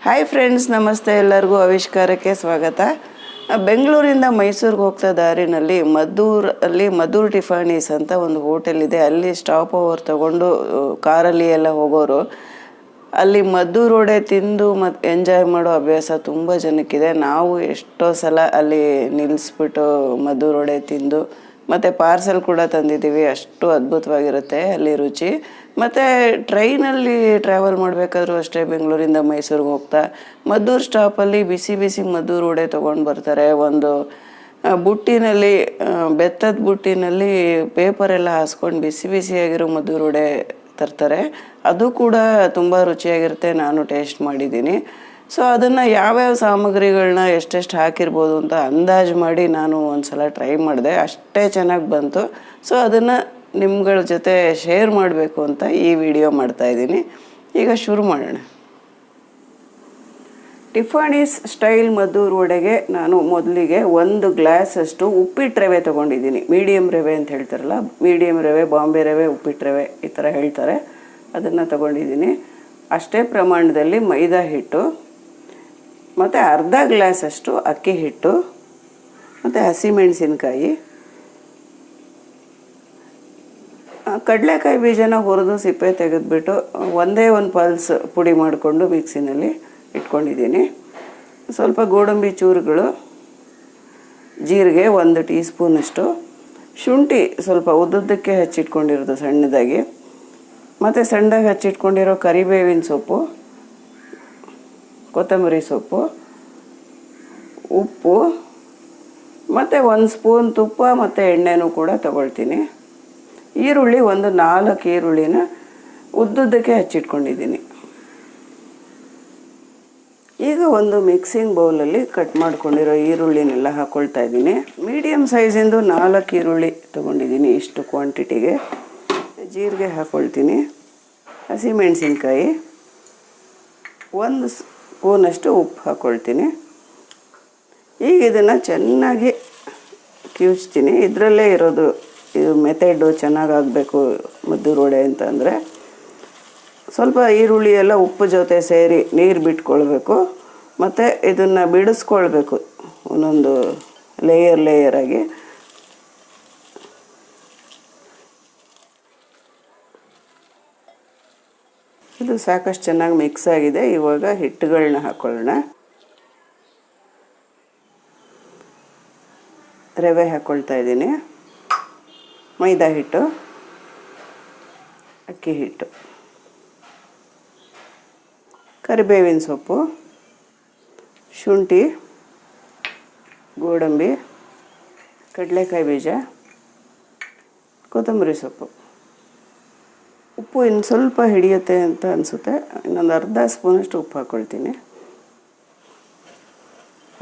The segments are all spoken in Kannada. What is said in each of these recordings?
ಹಾಯ್ ಫ್ರೆಂಡ್ಸ್, ನಮಸ್ತೆ. ಎಲ್ಲರಿಗೂ ಆವಿಷ್ಕಾರಕ್ಕೆ ಸ್ವಾಗತ. ಬೆಂಗಳೂರಿಂದ ಮೈಸೂರಿಗೆ ಹೋಗ್ತಾ ದಾರಿನಲ್ಲಿ ಮದ್ದೂರು ಟಿಫಾನೀಸ್ ಅಂತ ಒಂದು ಹೋಟೆಲ್ ಇದೆ. ಅಲ್ಲಿ ಸ್ಟಾಪ್ ಓವರ್ ತಗೊಂಡು ಕಾರಲ್ಲಿ ಎಲ್ಲ ಹೋಗೋರು ಅಲ್ಲಿ ಮದ್ದೂರು ವಡೆ ತಿಂದು ಮತ್ತು ಎಂಜಾಯ್ ಮಾಡೋ ಅಭ್ಯಾಸ ತುಂಬ ಜನಕ್ಕಿದೆ. ನಾವು ಎಷ್ಟೋ ಸಲ ಅಲ್ಲಿ ನಿಲ್ಲಿಸ್ಬಿಟ್ಟು ಮದ್ದೂರು ವಡೆ ತಿಂದು ಮತ್ತು ಪಾರ್ಸೆಲ್ ಕೂಡ ತಂದಿದ್ದೀವಿ. ಅಷ್ಟು ಅದ್ಭುತವಾಗಿರುತ್ತೆ ಅಲ್ಲಿ ರುಚಿ. ಮತ್ತು ಟ್ರೈನಲ್ಲಿ ಟ್ರಾವೆಲ್ ಮಾಡಬೇಕಾದ್ರೂ ಅಷ್ಟೇ, ಬೆಂಗಳೂರಿಂದ ಮೈಸೂರಿಗೆ ಹೋಗ್ತಾ ಮದ್ದೂರು ಸ್ಟಾಪಲ್ಲಿ ಬಿಸಿ ಬಿಸಿ ಮದ್ದೂರು ವಡೆ ತೊಗೊಂಡು ಬರ್ತಾರೆ. ಒಂದು ಬುಟ್ಟಿನಲ್ಲಿ, ಬೆತ್ತದ ಬುಟ್ಟಿನಲ್ಲಿ ಪೇಪರೆಲ್ಲ ಹಾಸ್ಕೊಂಡು ಬಿಸಿ ಬಿಸಿಯಾಗಿರೋ ಮದ್ದೂರು ವಡೆ ತರ್ತಾರೆ. ಅದು ಕೂಡ ತುಂಬ ರುಚಿಯಾಗಿರುತ್ತೆ. ನಾನು ಟೇಸ್ಟ್ ಮಾಡಿದ್ದೀನಿ. ಸೊ ಅದನ್ನು ಯಾವ್ಯಾವ ಸಾಮಗ್ರಿಗಳನ್ನ ಎಷ್ಟೆಷ್ಟು ಹಾಕಿರ್ಬೋದು ಅಂತ ಅಂದಾಜು ಮಾಡಿ ನಾನು ಒಂದು ಸಲ ಟ್ರೈ ಮಾಡಿದೆ. ಅಷ್ಟೇ ಚೆನ್ನಾಗಿ ಬಂತು. ಸೊ ಅದನ್ನು ನಿಮ್ಗಳ ಜೊತೆ ಶೇರ್ ಮಾಡಬೇಕು ಅಂತ ಈ ವಿಡಿಯೋ ಮಾಡ್ತಾಯಿದ್ದೀನಿ. ಈಗ ಶುರು ಮಾಡೋಣ. ಟಿಫಾನೀಸ್ ಸ್ಟೈಲ್ ಮದ್ದೂರು ವಡೆಗೆ ನಾನು ಮೊದಲಿಗೆ 1 ಗ್ಲಾಸಷ್ಟು ಉಪ್ಪಿಟ್ಟು ರವೆ ತೊಗೊಂಡಿದ್ದೀನಿ. ಮೀಡಿಯಮ್ ರವೆ ಅಂತ ಹೇಳ್ತಾರಲ್ಲ, ಮೀಡಿಯಮ್ ರವೆ, ಬಾಂಬೆ ರವೆ, ಉಪ್ಪಿಟ್ಟು ರವೆ ಈ ಥರ ಹೇಳ್ತಾರೆ. ಅದನ್ನು ತೊಗೊಂಡಿದ್ದೀನಿ. ಅಷ್ಟೇ ಪ್ರಮಾಣದಲ್ಲಿ ಮೈದಾ ಹಿಟ್ಟು ಮತ್ತು ಅರ್ಧ ಗ್ಲಾಸಷ್ಟು ಅಕ್ಕಿ ಹಿಟ್ಟು ಮತ್ತು ಹಸಿಮೆಣಸಿನ್ಕಾಯಿ, ಕಡಲೆಕಾಯಿ ಬೀಜನ ಹುರಿದು ಸಿಪ್ಪೆ ತೆಗೆದುಬಿಟ್ಟು ಒಂದೇ ಒಂದು ಪಲ್ಸ್ ಪುಡಿ ಮಾಡಿಕೊಂಡು ಮಿಕ್ಸಿನಲ್ಲಿ ಇಟ್ಕೊಂಡಿದ್ದೀನಿ. ಸ್ವಲ್ಪ ಗೋಡಂಬಿ ಚೂರುಗಳು, ಜೀರಿಗೆ 1 ಟೀ ಸ್ಪೂನಷ್ಟು, ಶುಂಠಿ ಸ್ವಲ್ಪ ಉದ್ದುದ್ದಕ್ಕೆ ಹಚ್ಚಿಟ್ಕೊಂಡಿರೋದು ಸಣ್ಣದಾಗಿ, ಮತ್ತು ಸಣ್ಣದಾಗಿ ಹಚ್ಚಿಟ್ಕೊಂಡಿರೋ ಕರಿಬೇವಿನ ಸೊಪ್ಪು, ಕೊತ್ತಂಬರಿ ಸೊಪ್ಪು, ಉಪ್ಪು ಮತ್ತು 1 ಸ್ಪೂನ್ ತುಪ್ಪ ಮತ್ತು ಎಣ್ಣೆನೂ ಕೂಡ ತಗೊಳ್ತೀನಿ. ಈರುಳ್ಳಿ 4 ಈರುಳ್ಳಿನ ಉದ್ದುದ್ದಕ್ಕೆ ಹಚ್ಚಿಟ್ಕೊಂಡಿದ್ದೀನಿ. ಈಗ ಒಂದು ಮಿಕ್ಸಿಂಗ್ ಬೌಲಲ್ಲಿ ಕಟ್ ಮಾಡ್ಕೊಂಡಿರೋ ಈರುಳ್ಳಿನೆಲ್ಲ ಹಾಕ್ಕೊಳ್ತಾ ಇದ್ದೀನಿ. ಮೀಡಿಯಮ್ ಸೈಜಿಂದು 4 ಈರುಳ್ಳಿ ತೊಗೊಂಡಿದ್ದೀನಿ. ಇಷ್ಟು ಕ್ವಾಂಟಿಟಿಗೆ ಜೀರಿಗೆ ಹಾಕ್ಕೊಳ್ತೀನಿ. ಹಸಿಮೆಣಸಿನ್ಕಾಯಿ, 1 ಸ್ಪೂನಷ್ಟು ಉಪ್ಪು ಹಾಕ್ಕೊಳ್ತೀನಿ. ಈಗ ಇದನ್ನು ಚೆನ್ನಾಗಿ ಕಿವುಚ್ತೀನಿ. ಇದರಲ್ಲೇ ಇರೋದು ಇದು ಮೆಥಡು. ಚೆನ್ನಾಗಾಗಬೇಕು ಮದ್ದೂರು ವಡೆ ಅಂತಂದರೆ ಸ್ವಲ್ಪ ಈರುಳ್ಳಿ ಎಲ್ಲ ಉಪ್ಪು ಜೊತೆ ಸೇರಿ ನೀರು ಬಿಟ್ಕೊಳ್ಬೇಕು. ಮತ್ತು ಇದನ್ನು ಬಿಡಿಸ್ಕೊಳ್ಬೇಕು ಒಂದೊಂದು ಲೇಯರಾಗಿ. ಇದು ಸಾಕಷ್ಟು ಚೆನ್ನಾಗಿ ಮಿಕ್ಸ್ ಆಗಿದೆ. ಇವಾಗ ಹಿಟ್ಟುಗಳನ್ನ ಹಾಕ್ಕೊಳ್ಳೋಣ. ರವೆ ಹಾಕ್ಕೊಳ್ತಾ ಇದ್ದೀನಿ, ಮೈದಾ ಹಿಟ್ಟು, ಅಕ್ಕಿ ಹಿಟ್ಟು, ಕರಿಬೇವಿನ ಸೊಪ್ಪು, ಶುಂಠಿ, ಗೋಡಂಬಿ, ಕಡಲೆಕಾಯಿ ಬೀಜ, ಕೊತ್ತಂಬರಿ ಸೊಪ್ಪು. ಉಪ್ಪು ಇನ್ನು ಸ್ವಲ್ಪ ಹಿಡಿಯುತ್ತೆ ಅಂತ ಅನಿಸುತ್ತೆ. ಇನ್ನೊಂದು ಅರ್ಧ ಸ್ಪೂನಷ್ಟು ಉಪ್ಪು ಹಾಕ್ಕೊಳ್ತೀನಿ.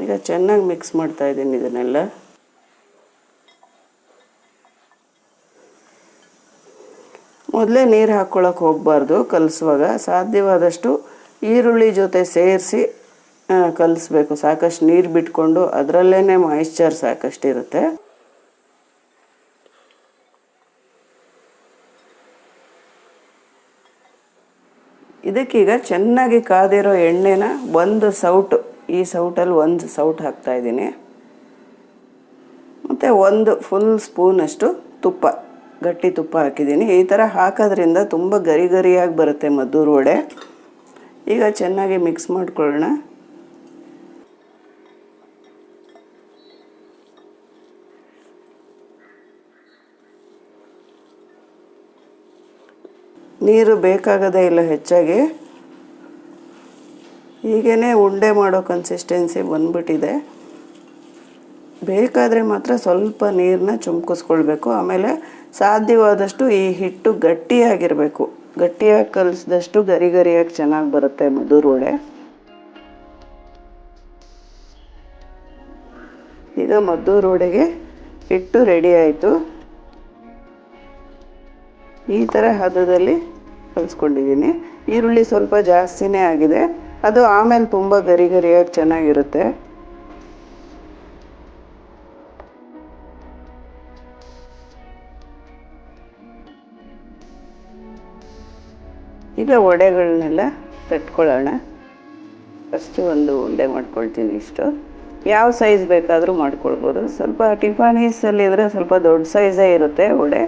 ಈಗ ಚೆನ್ನಾಗಿ ಮಿಕ್ಸ್ ಮಾಡ್ತಾಯಿದ್ದೀನಿ ಇದನ್ನೆಲ್ಲ. ಮೊದಲೇ ನೀರು ಹಾಕ್ಕೊಳಕ್ಕೆ ಹೋಗಬಾರ್ದು ಕಲಿಸುವಾಗ. ಸಾಧ್ಯವಾದಷ್ಟು ಈರುಳ್ಳಿ ಜೊತೆ ಸೇರಿಸಿ ಕಲಿಸ್ಬೇಕು. ಸಾಕಷ್ಟು ನೀರು ಬಿಟ್ಕೊಂಡು ಅದರಲ್ಲೇ ಮಾಯಿಶ್ಚರ್ ಸಾಕಷ್ಟು ಇರುತ್ತೆ. ಇದಕ್ಕೀಗ ಚೆನ್ನಾಗಿ ಕಾದಿರೋ ಎಣ್ಣೆನ ಈ ಸೌಟಲ್ಲಿ 1 ಸೌಟ್ ಹಾಕ್ತಾಯಿದ್ದೀನಿ. ಮತ್ತು 1 ಫುಲ್ ಸ್ಪೂನಷ್ಟು ತುಪ್ಪ, ಗಟ್ಟಿ ತುಪ್ಪ ಹಾಕಿದ್ದೀನಿ. ಈ ಥರ ಹಾಕೋದ್ರಿಂದ ತುಂಬ ಗರಿ ಗರಿಯಾಗಿ ಬರುತ್ತೆ ಮದ್ದೂರು ವಡೆ. ಈಗ ಚೆನ್ನಾಗಿ ಮಿಕ್ಸ್ ಮಾಡ್ಕೊಳ್ಳೋಣ. ನೀರು ಬೇಕಾಗದೇ ಇಲ್ಲ ಹೆಚ್ಚಾಗಿ. ಹೀಗೇ ಉಂಡೆ ಮಾಡೋ ಕನ್ಸಿಸ್ಟೆನ್ಸಿ ಬಂದ್ಬಿಟ್ಟಿದೆ. ಬೇಕಾದರೆ ಮಾತ್ರ ಸ್ವಲ್ಪ ನೀರನ್ನ ಚುಮ್ಕಿಸ್ಕೊಳ್ಬೇಕು. ಆಮೇಲೆ ಸಾಧ್ಯವಾದಷ್ಟು ಈ ಹಿಟ್ಟು ಗಟ್ಟಿಯಾಗಿರಬೇಕು. ಗಟ್ಟಿಯಾಗಿ ಕಲಿಸಿದಷ್ಟು ಗರಿ ಗರಿಯಾಗಿ ಚೆನ್ನಾಗಿ ಬರುತ್ತೆ ಮದ್ದೂರು ವಡೆ. ಈಗ ಮದ್ದೂರು ವಡೆಗೆ ಹಿಟ್ಟು ರೆಡಿ ಆಯಿತು. ಈ ಥರ ಹದದಲ್ಲಿ ಕಲಿಸ್ಕೊಂಡಿದ್ದೀನಿ. ಈರುಳ್ಳಿ ಸ್ವಲ್ಪ ಜಾಸ್ತಿನೇ ಆಗಿದೆ. ಅದು ಆಮೇಲೆ ತುಂಬ ಗರಿ ಗರಿಯಾಗಿ ಚೆನ್ನಾಗಿರುತ್ತೆ. ಈಗ ವಡೆಗಳನ್ನೆಲ್ಲ ತಟ್ಕೊಳ್ಳೋಣ. ಫಸ್ಟು ಒಂದು ಉಂಡೆ ಮಾಡ್ಕೊಳ್ತೀನಿ. ಇಷ್ಟು ಯಾವ ಸೈಜ್ ಬೇಕಾದರೂ ಮಾಡ್ಕೊಳ್ಬೋದು. ಸ್ವಲ್ಪ ಟಿಫಾನೀಸಲ್ಲಿ ಇದ್ದರೆ ಸ್ವಲ್ಪ ದೊಡ್ಡ ಸೈಜೇ ಇರುತ್ತೆ ಉಂಡೆ.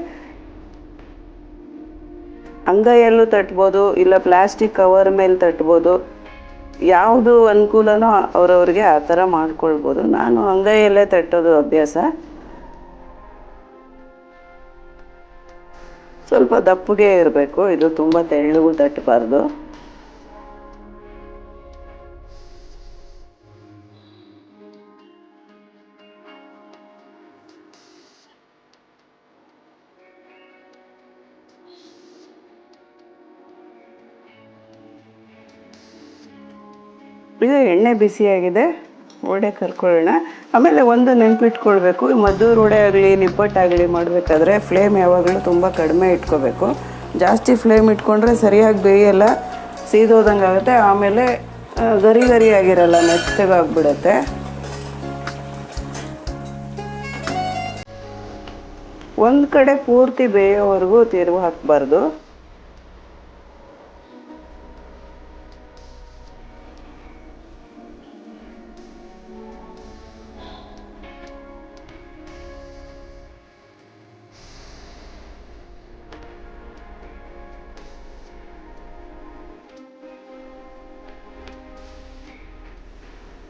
ಅಂಗೈಯಲ್ಲೂ ತಟ್ಬೋದು, ಇಲ್ಲ ಪ್ಲಾಸ್ಟಿಕ್ ಕವರ್ ಮೇಲೆ ತಟ್ಬೋದು. ಯಾವುದು ಅನುಕೂಲನೋ ಅವರವ್ರಿಗೆ ಆ ಥರ ಮಾಡ್ಕೊಳ್ಬೋದು. ನಾನು ಅಂಗೈಯಲ್ಲೇ ತಟ್ಟೋದು ಅಭ್ಯಾಸ. ಸ್ವಲ್ಪ ದಪ್ಪಗೆ ಇರಬೇಕು, ಇದು ತುಂಬ ತೆಳ್ಳಗೂ ತಟ್ಟಬಾರ್ದು. ಇದು ಎಣ್ಣೆ ಬಿಸಿಯಾಗಿದೆ, ವಡೆ ಕರ್ಕೊಳ್ಳೋಣ. ಆಮೇಲೆ ಒಂದು ನೆನಪಿಟ್ಕೊಳ್ಬೇಕು, ಮದ್ದೂರು ವಡೆ ಆಗಲಿ ನಿಪ್ಪಟ್ಟಾಗಲಿ ಮಾಡಬೇಕಾದ್ರೆ ಫ್ಲೇಮ್ ಯಾವಾಗಲೂ ತುಂಬ ಕಡಿಮೆ ಇಟ್ಕೋಬೇಕು. ಜಾಸ್ತಿ ಫ್ಲೇಮ್ ಇಟ್ಕೊಂಡ್ರೆ ಸರಿಯಾಗಿ ಬೇಯಲ್ಲ, ಸೀದೋದಂಗೆ ಆಗುತ್ತೆ. ಆಮೇಲೆ ಗರಿ ಗರಿ ಆಗಿರಲ್ಲ, ಮೆತ್ತಗಾಗ್ಬಿಡುತ್ತೆ. ಒಂದು ಕಡೆ ಪೂರ್ತಿ ಬೇಯೋವರೆಗೂ ತಿರುವು ಹಾಕಬಾರ್ದು.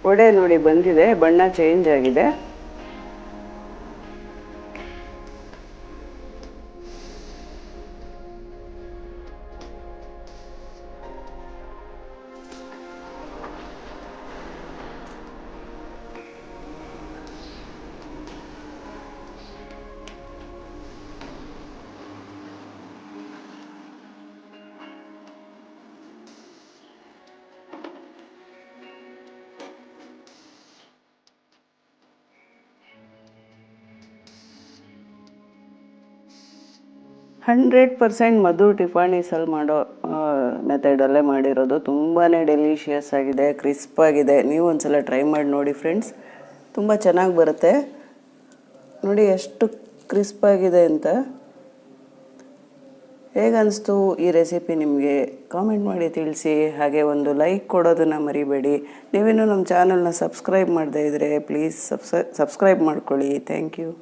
ವಡೆ ನೋಡಿ ಬಂದಿದೆ, ಬಣ್ಣ ಚೇಂಜ್ ಆಗಿದೆ. ಹಂಡ್ರೆಡ್ 100% ಮದ್ದೂರು ಟಿಫಾಣೀಸಲ್ಲಿ ಮಾಡೋ ಮೆಥಡಲ್ಲೇ ಮಾಡಿರೋದು. ತುಂಬಾ ಡೆಲಿಷಿಯಸ್ ಆಗಿದೆ, ಕ್ರಿಸ್ಪಾಗಿದೆ. ನೀವು ಒಂದ್ಸಲ ಟ್ರೈ ಮಾಡಿ ನೋಡಿ ಫ್ರೆಂಡ್ಸ್, ತುಂಬ ಚೆನ್ನಾಗಿ ಬರುತ್ತೆ. ನೋಡಿ ಎಷ್ಟು ಕ್ರಿಸ್ಪಾಗಿದೆ ಅಂತ. ಹೇಗನ್ನಿಸ್ತು ಈ ರೆಸಿಪಿ ನಿಮಗೆ? ಕಾಮೆಂಟ್ ಮಾಡಿ ತಿಳಿಸಿ. ಹಾಗೆ ಒಂದು ಲೈಕ್ ಕೊಡೋದನ್ನು ಮರಿಬೇಡಿ. ನೀವೇನು ನಮ್ಮ ಚಾನಲ್ನ ಸಬ್ಸ್ಕ್ರೈಬ್ ಮಾಡದೇ ಇದ್ದರೆ ಪ್ಲೀಸ್ ಸಬ್ಸ್ಕ್ರೈಬ್ ಮಾಡ್ಕೊಳ್ಳಿ. Thank you.